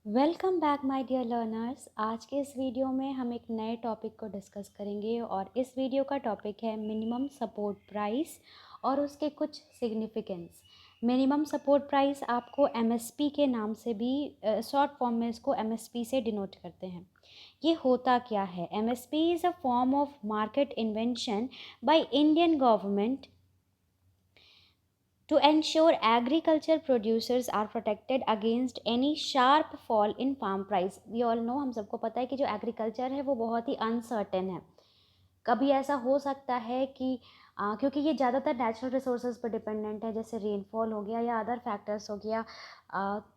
Welcome back my dear learners. आज के इस वीडियो में हम एक नए टॉपिक को डिस्कस करेंगे और इस वीडियो का टॉपिक है मिनिमम सपोर्ट प्राइस और उसके कुछ सिग्निफिकेंस। मिनिमम सपोर्ट प्राइस आपको एमएसपी के नाम से भी शॉर्ट फॉर्म में इसको एमएसपी से डिनोट करते हैं। ये होता क्या है? MSP is a form of market invention by Indian government to ensure agriculture producers are protected against any sharp fall in farm price. We all know, हम सबको पता है कि जो एग्रीकल्चर है वो बहुत ही अनसर्टेन है। कभी ऐसा हो सकता है कि क्योंकि ये ज़्यादातर नेचुरल रिसोर्सेज पर डिपेंडेंट है, जैसे रेनफॉल हो गया या अदर फैक्टर्स हो गया।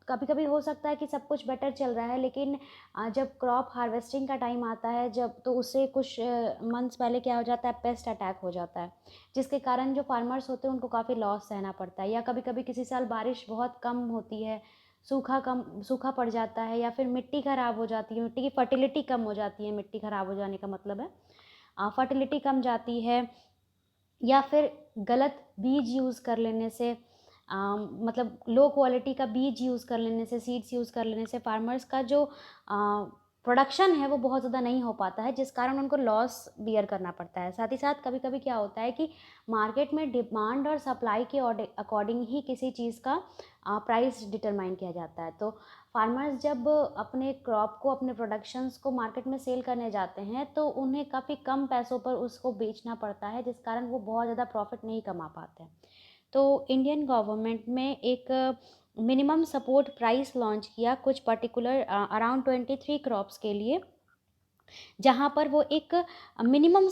कभी कभी हो सकता है कि सब कुछ बेटर चल रहा है, लेकिन जब क्रॉप हार्वेस्टिंग का टाइम आता है जब, तो उससे कुछ मंथ्स पहले क्या हो जाता है, पेस्ट अटैक हो जाता है, जिसके कारण जो फार्मर्स होते हैं उनको काफ़ी लॉस सहना पड़ता है। या कभी कभी किसी साल बारिश बहुत कम होती है, सूखा पड़ जाता है, या फिर मिट्टी ख़राब हो जाती है, मिट्टी की फर्टिलिटी कम हो जाती है। मिट्टी ख़राब हो जाने का मतलब है फर्टिलिटी कम जाती है, या फिर गलत बीज यूज़ कर लेने से, मतलब लो क्वालिटी का बीज यूज़ कर लेने से, सीड्स यूज़ कर लेने से फार्मर्स का जो प्रोडक्शन है वो बहुत ज़्यादा नहीं हो पाता है, जिस कारण उनको लॉस बियर करना पड़ता है। साथ ही साथ कभी कभी क्या होता है कि मार्केट में डिमांड और सप्लाई के अकॉर्डिंग ही किसी चीज़ का प्राइस डिटरमाइन किया जाता है। तो फार्मर्स जब अपने क्रॉप को, अपने प्रोडक्शंस को मार्केट में सेल करने जाते हैं तो उन्हें काफ़ी कम पैसों पर उसको बेचना पड़ता है, जिस कारण वो बहुत ज़्यादा प्रॉफिट नहीं कमा पाते हैं। तो इंडियन गवर्नमेंट में एक मिनिमम सपोर्ट प्राइस लॉन्च किया कुछ पर्टिकुलर अराउंड 23 क्रॉप्स के लिए, जहाँ पर वो एक मिनिमम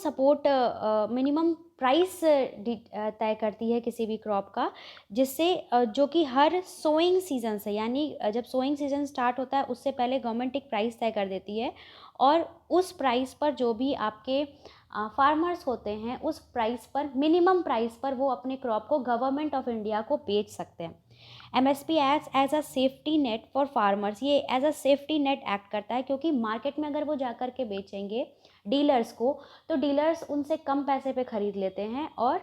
प्राइस तय करती है किसी भी क्रॉप का, जिससे जो कि हर सोइंग सीज़न से, यानी जब सोइंग सीज़न स्टार्ट होता है उससे पहले गवर्नमेंट एक प्राइस तय कर देती है, और उस प्राइस पर जो भी आपके फार्मर्स होते हैं उस प्राइस पर, मिनिमम प्राइस पर वो अपने क्रॉप को गवर्नमेंट ऑफ इंडिया को बेच सकते हैं। MSP act as a safety net for farmers, ये as a safety net act करता है, क्योंकि मार्केट में अगर वो जाकर के बेचेंगे डीलर्स को, तो डीलर्स उनसे कम पैसे पे ख़रीद लेते हैं और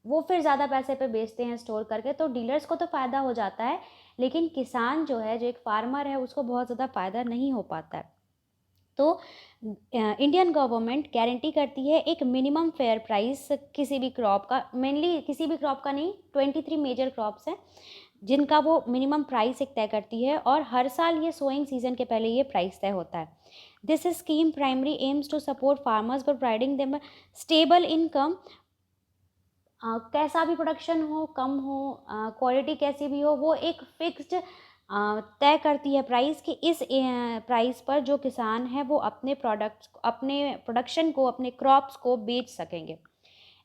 वो फिर ज़्यादा पैसे पे बेचते हैं स्टोर करके, तो डीलर्स को तो फ़ायदा हो जाता है, लेकिन किसान जो है, जो एक फार्मर है, उसको बहुत ज़्यादा फ़ायदा नहीं हो पाता है। तो इंडियन गवर्नमेंट गारंटी करती है एक मिनिमम फेयर प्राइस किसी भी क्रॉप का, मेनली किसी भी क्रॉप का नहीं, 23 मेजर क्रॉप्स हैं जिनका वो मिनिमम प्राइस एक तय करती है, और हर साल ये सोइंग सीजन के पहले ये प्राइस तय होता है। This scheme primary aims to support farmers by providing them stable income. कैसा भी प्रोडक्शन हो, कम हो, क्वालिटी कैसी भी हो, वो एक फिक्स्ड तय करती है प्राइस, कि इस प्राइस पर जो किसान है वो अपने प्रोडक्ट्स, अपने प्रोडक्शन को, अपने क्रॉप्स को बेच सकेंगे।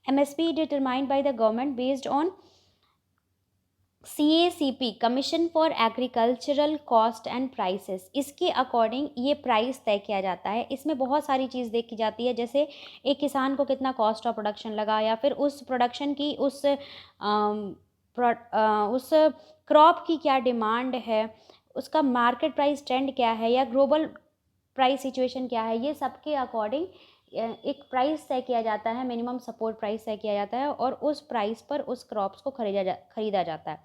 MSP determined by the government based on CACP, commission for agricultural cost and prices, इसके अकॉर्डिंग ये प्राइस तय किया जाता है। इसमें बहुत सारी चीज़ देखी जाती है, जैसे एक किसान को कितना कॉस्ट ऑफ प्रोडक्शन लगा, या फिर उस प्रोडक्शन की, उस क्रॉप की क्या डिमांड है, उसका मार्केट प्राइस ट्रेंड क्या है, या ग्लोबल प्राइस सिचुएशन क्या है। ये सब के अकॉर्डिंग एक प्राइस तय किया जाता है, मिनिमम सपोर्ट प्राइस तय किया जाता है, और उस प्राइस पर उस क्रॉप्स को खरीदा जाता है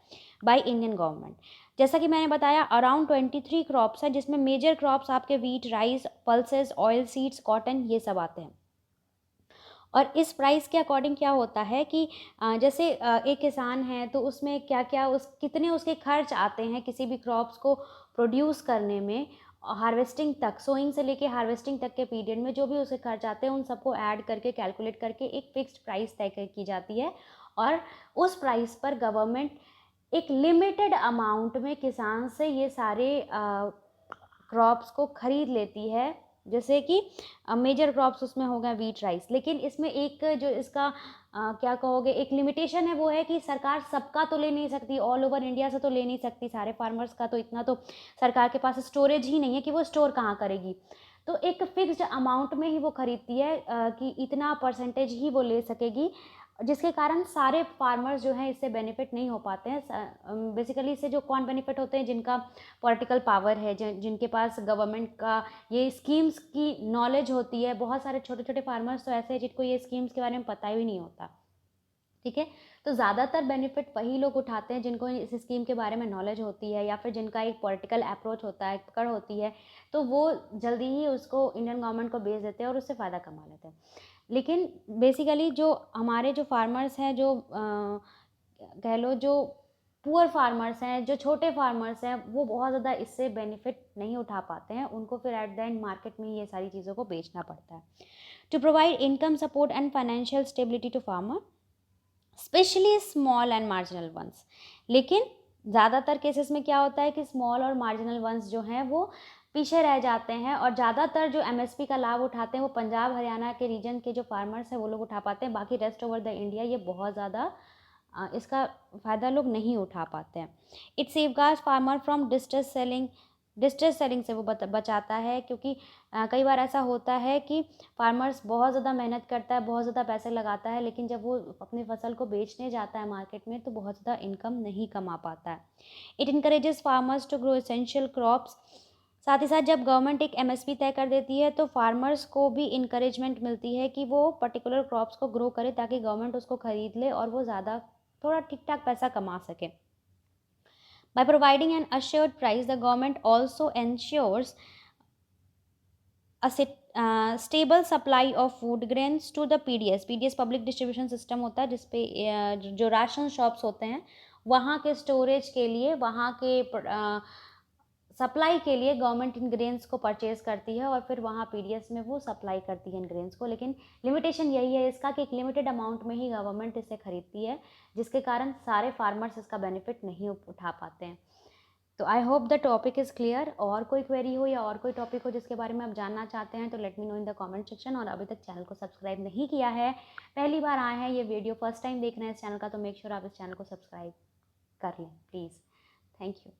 बाय इंडियन गवर्नमेंट। जैसा कि मैंने बताया, अराउंड 23 क्रॉप्स हैं, जिसमें मेजर क्रॉप्स आपके wheat, rice, pulses, oil seeds, cotton, ये सब आते हैं। और इस प्राइस के अकॉर्डिंग क्या होता है कि जैसे एक किसान है तो उसमें क्या क्या, कितने उसके खर्च आते हैं किसी भी क्रॉप्स को प्रोड्यूस करने में, हार्वेस्टिंग तक, सोइंग से लेके हार्वेस्टिंग तक के पीरियड में जो भी उसके खर्च आते हैं उन सबको ऐड करके, कैलकुलेट करके एक फिक्स्ड प्राइस तय की जाती है, और उस प्राइस पर गवर्नमेंट एक लिमिटेड अमाउंट में किसान से ये सारे क्रॉप्स को खरीद लेती है। जैसे कि मेजर क्रॉप्स उसमें हो गए वीट, राइस, लेकिन इसमें एक जो इसका क्या कहोगे, एक लिमिटेशन है, वो है कि सरकार सबका तो ले नहीं सकती, ऑल ओवर इंडिया से तो ले नहीं सकती सारे फार्मर्स का, तो इतना तो सरकार के पास स्टोरेज ही नहीं है कि वो स्टोर कहाँ करेगी। तो एक फिक्स्ड अमाउंट में ही वो खरीदती है, कि इतना परसेंटेज ही वो ले सकेगी, जिसके कारण सारे फार्मर्स जो हैं इससे बेनिफिट नहीं हो पाते हैं। बेसिकली इससे जो कौन बेनिफिट होते हैं, जिनका पॉलिटिकल पावर है, जिनके पास गवर्नमेंट का ये स्कीम्स की नॉलेज होती है। बहुत सारे छोटे छोटे फार्मर्स तो ऐसे हैं जिनको ये स्कीम्स के बारे में पता ही नहीं होता। ठीक है, तो ज़्यादातर बेनिफिट वही लोग उठाते हैं जिनको इस स्कीम के बारे में नॉलेज होती है या फिर जिनका एक पॉलिटिकल अप्रोच होता है, पकड़ होती है, तो वो जल्दी ही उसको इंडियन गवर्नमेंट को बेच देते हैं और उससे फ़ायदा कमा लेते हैं। लेकिन बेसिकली जो हमारे जो फार्मर्स हैं, जो कह लो जो पुअर फार्मर्स हैं, जो छोटे फार्मर्स हैं, वो बहुत ज़्यादा इससे बेनिफिट नहीं उठा पाते हैं। उनको फिर एट द एंड मार्केट में ये सारी चीज़ों को बेचना पड़ता है। To provide income support and financial stability to farmer, specially small and marginal ones. लेकिन ज़्यादातर केसेस में क्या होता है कि स्मॉल और मार्जिनल वंस जो हैं वो पीछे रह जाते हैं, और ज़्यादातर जो एमएसपी का लाभ उठाते हैं वो पंजाब हरियाणा के रीजन के जो फार्मर्स हैं वो लोग उठा पाते हैं। बाकी रेस्ट ओवर द इंडिया ये बहुत ज़्यादा इसका फ़ायदा लोग नहीं उठा पाते हैं। It safeguards farmer from distress selling से वो बचाता है, क्योंकि कई बार ऐसा होता है कि फार्मर्स बहुत ज़्यादा मेहनत करता है, बहुत ज़्यादा पैसे लगाता है, लेकिन जब वो अपनी फसल को बेचने जाता है मार्केट में तो बहुत ज़्यादा इनकम नहीं कमा पाता है। It encourages farmers to grow essential crops. साथ ही साथ जब गवर्नमेंट एक एमएसपी तय कर देती है तो फार्मर्स को भी इंकरेजमेंट मिलती है कि वो पर्टिकुलर क्रॉप्स को ग्रो करे, ताकि गवर्नमेंट उसको खरीद ले और वो ज़्यादा थोड़ा ठीक ठाक पैसा कमा सके। By providing an assured price, the government also ensures a stable supply of food grains to the PDS। PDS public distribution system होता है जिसपे जो राशन शॉप्स होते हैं वहाँ के स्टोरेज के लिए, वहाँ के सप्लाई के लिए गवर्नमेंट इन ग्रेन्स को परचेज करती है और फिर वहाँ पीडीएस में वो सप्लाई करती है इन ग्रेन्स को। लेकिन लिमिटेशन यही है इसका कि एक लिमिटेड अमाउंट में ही गवर्नमेंट इसे खरीदती है, जिसके कारण सारे फार्मर्स इसका बेनिफिट नहीं उठा पाते हैं। तो I hope the topic is clear. और कोई क्वेरी हो या और कोई टॉपिक हो जिसके बारे में आप जानना चाहते हैं तो let me know in the comment section. और अभी तक चैनल को सब्सक्राइब नहीं किया है, पहली बार आए हैं, ये वीडियो फर्स्ट टाइम देख रहे हैं इस चैनल का, तो मेक श्योर आप इस चैनल को सब्सक्राइब कर लें प्लीज़। Thank you.